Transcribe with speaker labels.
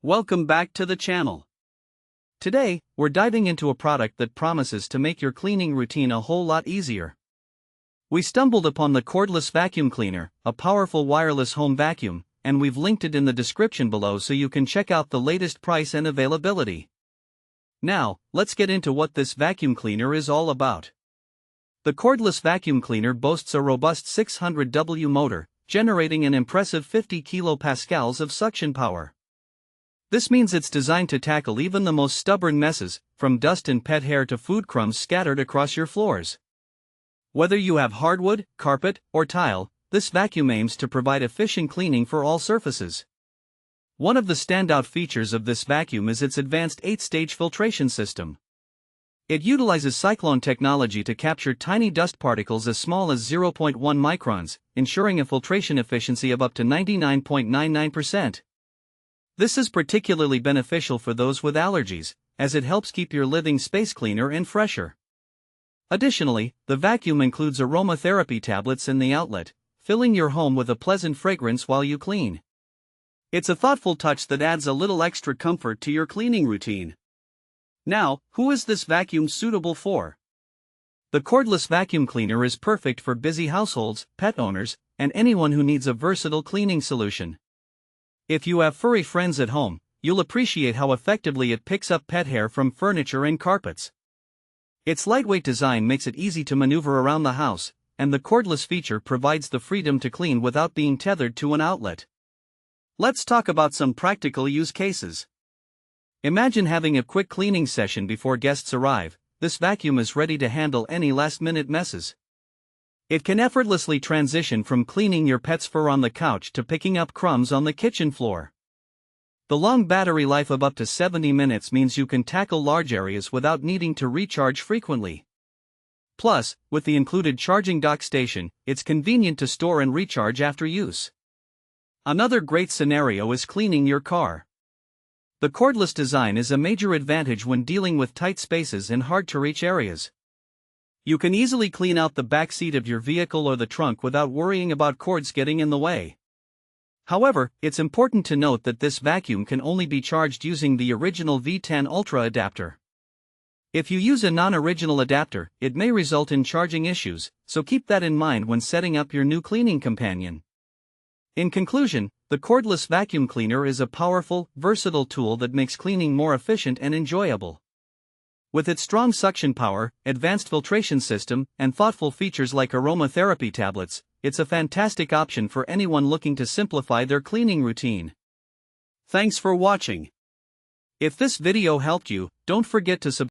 Speaker 1: Welcome back to the channel. Today, we're diving into a product that promises to make your cleaning routine a whole lot easier. We stumbled upon the Cordless Vacuum Cleaner, a powerful wireless home vacuum, and we've linked it in the description below so you can check out the latest price and availability. Now, let's get into what this vacuum cleaner is all about. The Cordless Vacuum Cleaner boasts a robust 600W motor, generating an impressive 50 kilopascals of suction power. This means it's designed to tackle even the most stubborn messes, from dust and pet hair to food crumbs scattered across your floors. Whether you have hardwood, carpet, or tile, this vacuum aims to provide efficient cleaning for all surfaces. One of the standout features of this vacuum is its advanced 8-stage filtration system. It utilizes cyclone technology to capture tiny dust particles as small as 0.1 microns, ensuring a filtration efficiency of up to 99.99%. This is particularly beneficial for those with allergies, as it helps keep your living space cleaner and fresher. Additionally, the vacuum includes aromatherapy tablets in the outlet, filling your home with a pleasant fragrance while you clean. It's a thoughtful touch that adds a little extra comfort to your cleaning routine. Now, who is this vacuum suitable for? The Cordless Vacuum Cleaner is perfect for busy households, pet owners, and anyone who needs a versatile cleaning solution. If you have furry friends at home, you'll appreciate how effectively it picks up pet hair from furniture and carpets. Its lightweight design makes it easy to maneuver around the house, and the cordless feature provides the freedom to clean without being tethered to an outlet. Let's talk about some practical use cases. Imagine having a quick cleaning session before guests arrive. This vacuum is ready to handle any last-minute messes. It can effortlessly transition from cleaning your pet's fur on the couch to picking up crumbs on the kitchen floor. The long battery life of up to 70 minutes means you can tackle large areas without needing to recharge frequently. Plus, with the included charging dock station, it's convenient to store and recharge after use. Another great scenario is cleaning your car. The cordless design is a major advantage when dealing with tight spaces and hard-to-reach areas. You can easily clean out the back seat of your vehicle or the trunk without worrying about cords getting in the way. However, it's important to note that this vacuum can only be charged using the original V10 Ultra adapter. If you use a non-original adapter, it may result in charging issues, so keep that in mind when setting up your new cleaning companion. In conclusion, the Cordless Vacuum Cleaner is a powerful, versatile tool that makes cleaning more efficient and enjoyable. With its strong suction power, advanced filtration system, and thoughtful features like aromatherapy tablets, it's a fantastic option for anyone looking to simplify their cleaning routine. Thanks for watching. If this video helped you, don't forget to subscribe.